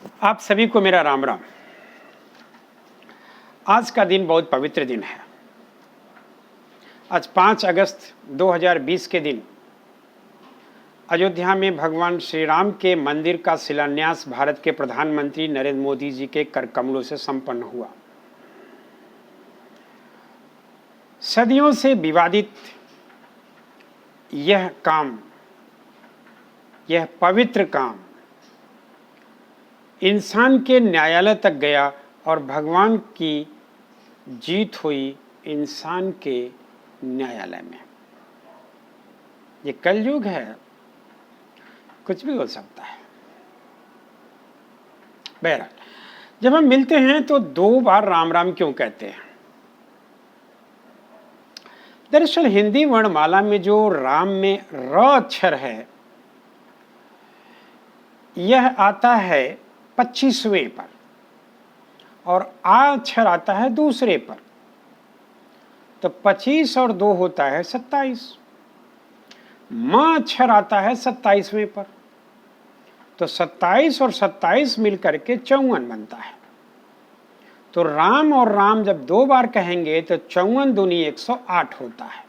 आप सभी को मेरा राम राम। आज का दिन बहुत पवित्र दिन है। आज 5 अगस्त 2020 के दिन अयोध्या में भगवान श्री राम के मंदिर का शिलान्यास भारत के प्रधानमंत्री नरेंद्र मोदी जी के कर कमलों से संपन्न हुआ। सदियों से विवादित यह काम, यह पवित्र काम इंसान के न्यायालय तक गया और भगवान की जीत हुई इंसान के न्यायालय में। ये कलयुग है, कुछ भी हो सकता है। बहरहाल, जब हम मिलते हैं तो 2 बार राम राम क्यों कहते हैं? दरअसल हिंदी वर्णमाला में जो राम में र अक्षर है, यह आता है 25वें पर और आ अक्षर आता है दूसरे पर, तो 25 और 2 होता है 27। म अक्षर आता है 27वें पर, तो 27 और 27 मिलकर के 54 बनता है। तो राम और राम जब 2 बार कहेंगे तो 54 दूनी 108 होता है।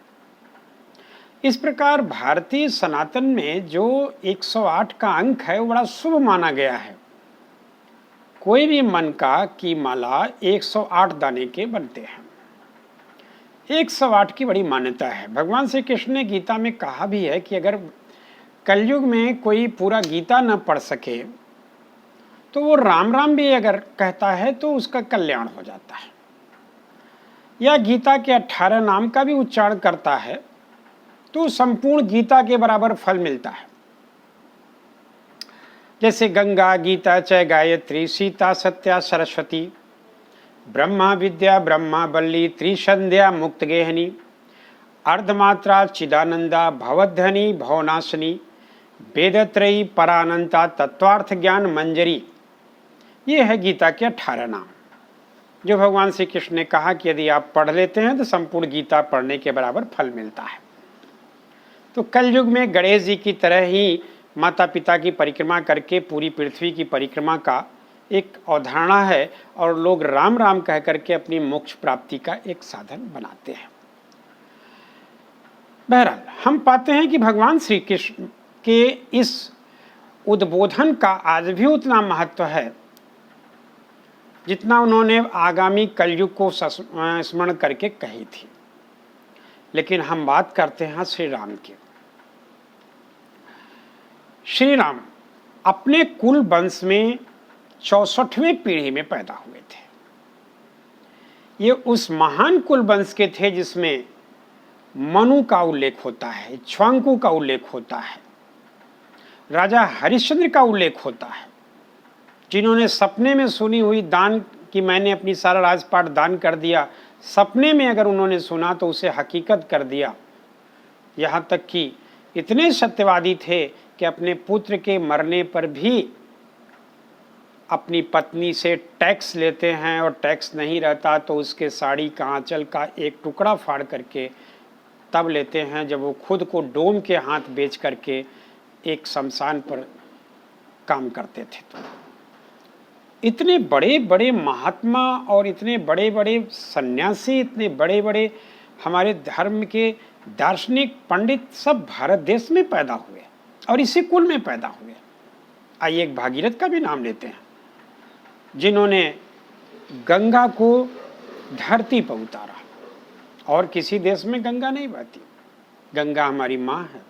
इस प्रकार भारतीय सनातन में जो 108 का अंक है वो बड़ा शुभ माना गया है। कोई भी मन का की माला 108 दाने के बनते हैं। 108 की बड़ी मान्यता है। भगवान श्री कृष्ण ने गीता में कहा भी है कि अगर कलयुग में कोई पूरा गीता न पढ़ सके तो वो राम राम भी अगर कहता है तो उसका कल्याण हो जाता है, या गीता के 18 नाम का भी उच्चारण करता है तो संपूर्ण गीता के बराबर फल मिलता है। जैसे गंगा, गीता, च गायत्री, सीता, सत्या, सरस्वती, ब्रह्मा विद्या, ब्रह्मा बल्ली, त्रिसंध्या, मुक्त गेहनी, अर्धमात्रा, चिदानंदा, भवध्वनि, भवनाशनी, वेदत्रयी, परानंता, तत्वार्थ ज्ञान मंजरी। ये है गीता के 18 नाम, जो भगवान श्री कृष्ण ने कहा कि यदि आप पढ़ लेते हैं तो संपूर्ण गीता पढ़ने के बराबर फल मिलता है। तो कलयुग में गणेश जी की तरह ही माता पिता की परिक्रमा करके पूरी पृथ्वी की परिक्रमा का एक अवधारणा है और लोग राम राम कह करके अपनी मोक्ष प्राप्ति का एक साधन बनाते हैं। बहरहाल, हम पाते हैं कि भगवान श्री कृष्ण के इस उद्बोधन का आज भी उतना महत्व है जितना उन्होंने आगामी कलयुग को स्मरण करके कही थी। लेकिन हम बात करते हैं श्री राम की। श्री राम अपने कुल वंश में 64वें पीढ़ी में पैदा हुए थे। ये उस महान कुल वंश के थे जिसमें मनु का उल्लेख होता है, इक्ष्वाकु का उल्लेख होता है, राजा हरिश्चंद्र का उल्लेख होता है, जिन्होंने सपने में सुनी हुई दान कि मैंने अपनी सारा राजपाट दान कर दिया, सपने में अगर उन्होंने सुना तो उसे हकीकत कर दिया। यहाँ तक कि इतने सत्यवादी थे कि अपने पुत्र के मरने पर भी अपनी पत्नी से टैक्स लेते हैं और टैक्स नहीं रहता तो उसके साड़ी का आंचल का एक टुकड़ा फाड़ करके तब लेते हैं जब वो खुद को डोम के हाथ बेच करके एक शमशान पर काम करते थे। तो इतने बड़े बड़े महात्मा और इतने बड़े बड़े सन्यासी, इतने बड़े बड़े हमारे धर्म के दार्शनिक पंडित सब भारत देश में पैदा हुए और इसी कुल में पैदा हुए। आइए एक भागीरथ का भी नाम लेते हैं, जिन्होंने गंगा को धरती पर उतारा। और किसी देश में गंगा नहीं बहती, गंगा हमारी माँ है।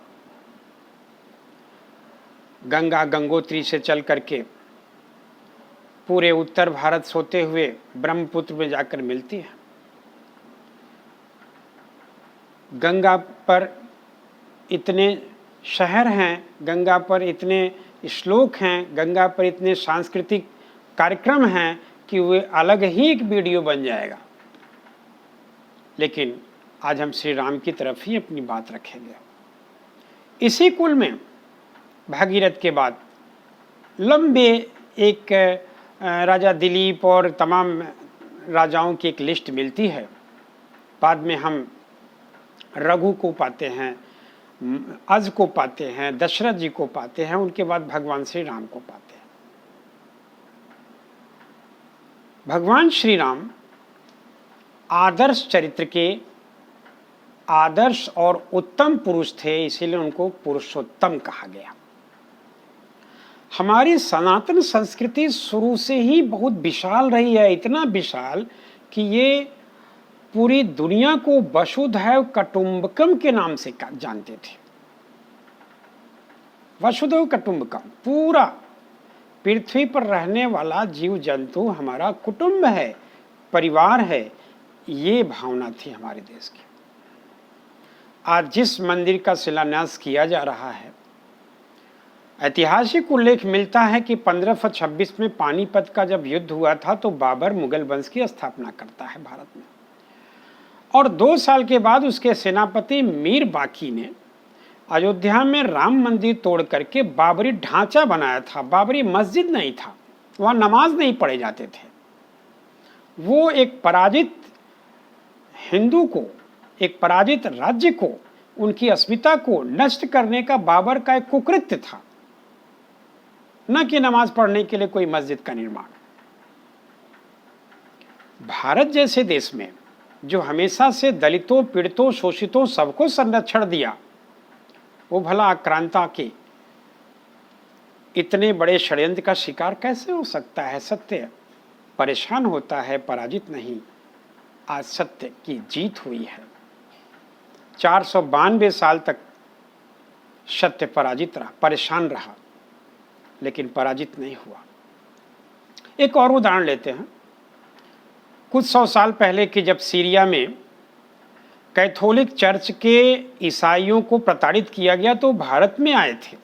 गंगा गंगोत्री से चल करके पूरे उत्तर भारत सोते हुए ब्रह्मपुत्र में जाकर मिलती है। गंगा पर इतने शहर हैं, गंगा पर इतने श्लोक हैं, गंगा पर इतने सांस्कृतिक कार्यक्रम हैं कि वे अलग ही एक वीडियो बन जाएगा। लेकिन आज हम श्री राम की तरफ ही अपनी बात रखेंगे। इसी कुल में भागीरथ के बाद लंबे एक राजा दिलीप और तमाम राजाओं की एक लिस्ट मिलती है। बाद में हम रघु को पाते हैं, अज को पाते हैं, दशरथ जी को पाते हैं, उनके बाद भगवान श्री राम को पाते हैं। भगवान श्री राम आदर्श चरित्र के आदर्श और उत्तम पुरुष थे, इसीलिए उनको पुरुषोत्तम कहा गया। हमारी सनातन संस्कृति शुरू से ही बहुत विशाल रही है, इतना विशाल कि ये पूरी दुनिया को वसुधैव कुटुंबकम के नाम से जानते थे। वसुधैव कुटुंबकम, पूरा पृथ्वी पर रहने वाला जीव जंतु हमारा कुटुंब है, परिवार है, ये भावना थी हमारे देश की। आज जिस मंदिर का शिलान्यास किया जा रहा है, ऐतिहासिक उल्लेख मिलता है कि 1526 में पानीपत का जब युद्ध हुआ था तो बाबर मुगल वंश की स्थापना करता है भारत में, और 2 साल के बाद उसके सेनापति मीर बाकी ने अयोध्या में राम मंदिर तोड़ करके बाबरी ढांचा बनाया था। बाबरी मस्जिद नहीं था, वहाँ नमाज नहीं पढ़े जाते थे। वो एक पराजित हिंदू को, एक पराजित राज्य को, उनकी अस्मिता को नष्ट करने का बाबर का एक कुकृत्य था, न कि नमाज पढ़ने के लिए कोई मस्जिद का निर्माण। भारत जैसे देश में जो हमेशा से दलितों, पीड़ितों, शोषितों सबको संरक्षण दिया, वो भला आक्रांता के इतने बड़े षड्यंत्र का शिकार कैसे हो सकता है? सत्य परेशान होता है, पराजित नहीं। आज सत्य की जीत हुई है। 492 साल तक सत्य पराजित रहा, परेशान रहा, लेकिन पराजित नहीं हुआ। एक और उदाहरण लेते हैं। कुछ 100 साल पहले कि जब सीरिया में कैथोलिक चर्च के ईसाइयों को प्रताड़ित किया गया तो भारत में आए थे,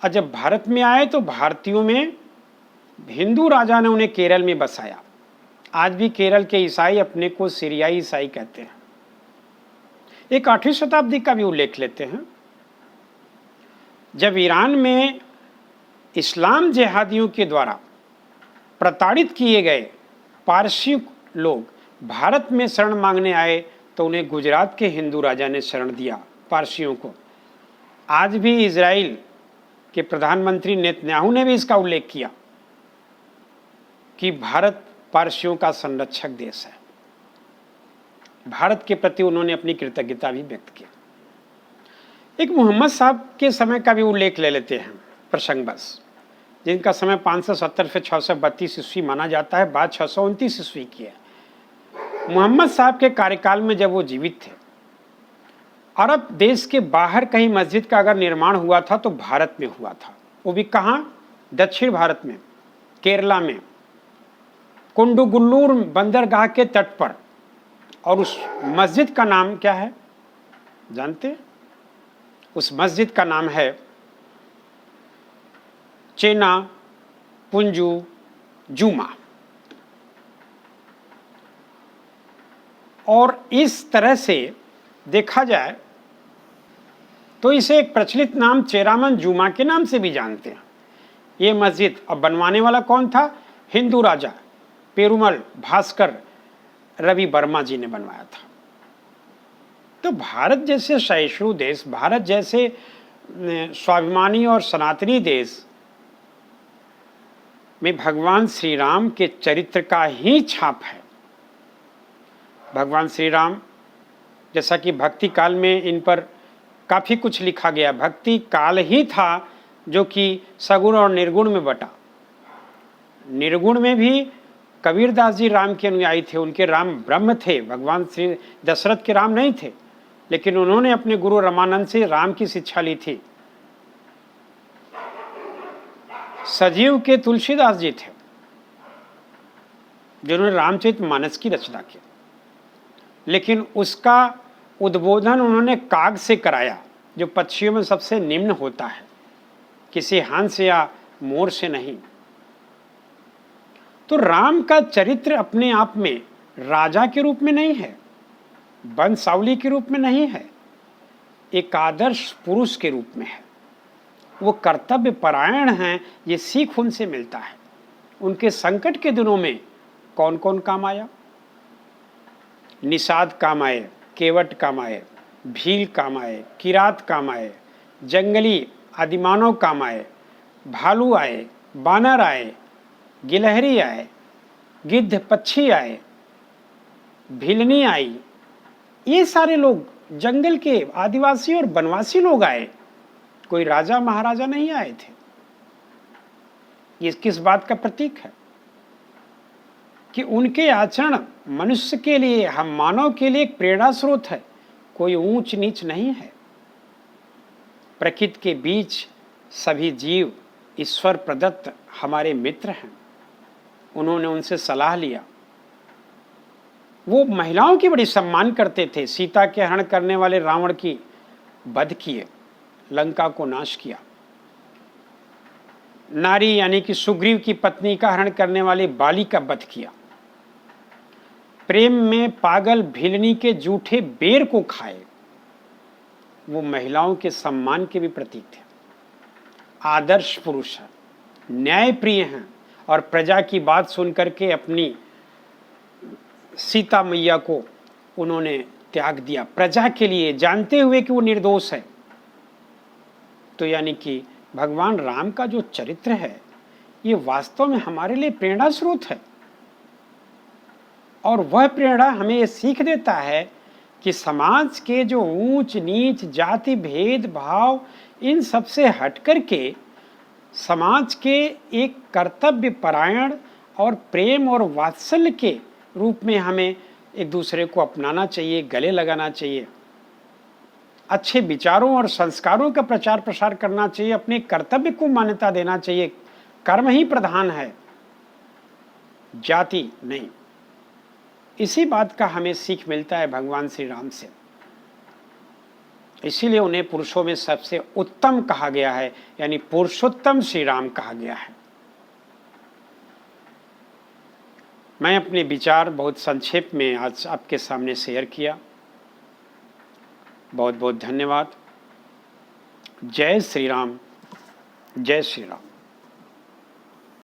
और जब भारत में आए तो भारतीयों में हिंदू राजा ने उन्हें केरल में बसाया। आज भी केरल के ईसाई अपने को सीरियाई ईसाई कहते हैं। एक 8वीं शताब्दी का भी उल्लेख लेते हैं, जब ईरान में इस्लाम जिहादियों के द्वारा प्रताड़ित किए गए पारसी लोग भारत में शरण मांगने आए तो उन्हें गुजरात के हिंदू राजा ने शरण दिया पारसियों को। आज भी इजराइल के प्रधानमंत्री नेतन्याहू ने भी इसका उल्लेख किया कि भारत पारसियों का संरक्षक देश है। भारत के प्रति उन्होंने अपनी कृतज्ञता भी व्यक्त की। एक मोहम्मद साहब के समय का भी उल्लेख ले लेते हैं प्रसंगवश, जिनका समय 570 से 632 ईस्वी माना जाता है, बाद 629 ईस्वी की है। मोहम्मद साहब के कार्यकाल में जब वो जीवित थे, अरब देश के बाहर कहीं मस्जिद का अगर निर्माण हुआ था तो भारत में हुआ था। वो भी कहाँ? दक्षिण भारत में, केरला में, कुंडुगुल्लूर बंदरगाह के तट पर। और उस मस्जिद का नाम क्या है जानते हैं? उस मस्जिद का नाम है चेना पुंजू जुमा। और इस तरह से देखा जाए तो इसे एक प्रचलित नाम चेरामन जुमा के नाम से भी जानते हैं। ये मस्जिद अब बनवाने वाला कौन था? हिंदू राजा पेरुमल भास्कर रवि वर्मा जी ने बनवाया था। तो भारत जैसे सहिष्णु देश, भारत जैसे स्वाभिमानी और सनातनी देश में भगवान श्री राम के चरित्र का ही छाप है। भगवान श्री राम, जैसा कि भक्ति काल में इन पर काफ़ी कुछ लिखा गया, भक्ति काल ही था जो कि सगुण और निर्गुण में बटा। निर्गुण में भी कबीरदास जी राम के अनुयायी थे, उनके राम ब्रह्म थे, भगवान श्री दशरथ के राम नहीं थे, लेकिन उन्होंने अपने गुरु रामानंद से राम की शिक्षा ली थी। सजीव के तुलसीदास जी थे जिन्होंने रामचरितमानस की रचना की, लेकिन उसका उद्बोधन उन्होंने काग से कराया, जो पक्षियों में सबसे निम्न होता है, किसी हंस या मोर से नहीं। तो राम का चरित्र अपने आप में राजा के रूप में नहीं है, वंशावली के रूप में नहीं है, एक आदर्श पुरुष के रूप में है। वो कर्तव्य परायण हैं, ये सीख उनसे मिलता है। उनके संकट के दिनों में कौन कौन काम आया? निषाद काम आए, केवट काम आए, भील काम आए, किरात काम आए, जंगली आदिमानव काम आए, भालू आए, बानर आए, गिलहरी आए, गिद्ध पक्षी आए, भिलनी आई, ये सारे लोग जंगल के आदिवासी और वनवासी लोग आए, कोई राजा महाराजा नहीं आए थे। ये किस बात का प्रतीक है कि उनके आचरण मनुष्य के लिए, हम मानव के लिए एक प्रेरणा स्रोत है, कोई ऊंच नीच नहीं है। प्रकृति के बीच सभी जीव ईश्वर प्रदत्त हमारे मित्र हैं। उन्होंने उनसे सलाह लिया। वो महिलाओं की बड़ी सम्मान करते थे। सीता के हरण करने वाले रावण की वध किए, लंका को नाश किया। नारी यानी कि सुग्रीव की पत्नी का हरण करने वाले बाली का वध किया। प्रेम में पागल भिलनी के जूठे बेर को खाए। वो महिलाओं के सम्मान के भी प्रतीक थे। आदर्श पुरुष हैं, न्यायप्रिय हैं और प्रजा की बात सुनकर के अपनी सीता मैया को उन्होंने त्याग दिया प्रजा के लिए, जानते हुए कि वो निर्दोष है। तो यानी कि भगवान राम का जो चरित्र है ये वास्तव में हमारे लिए प्रेरणा स्रोत है। और वह प्रेरणा हमें ये सीख देता है कि समाज के जो ऊंच नीच, जाति भेद भाव, इन सब से हट करके समाज के एक कर्तव्य परायण और प्रेम और वात्सल्य के रूप में हमें एक दूसरे को अपनाना चाहिए, गले लगाना चाहिए, अच्छे विचारों और संस्कारों का प्रचार प्रसार करना चाहिए, अपने कर्तव्य को मान्यता देना चाहिए। कर्म ही प्रधान है, जाति नहीं। इसी बात का हमें सीख मिलता है भगवान श्री राम से। इसीलिए उन्हें पुरुषों में सबसे उत्तम कहा गया है, यानी पुरुषोत्तम श्री राम कहा गया है। मैं अपने विचार बहुत संक्षेप में आज आपके सामने शेयर किया। बहुत बहुत धन्यवाद। जय श्री राम, जय श्री राम।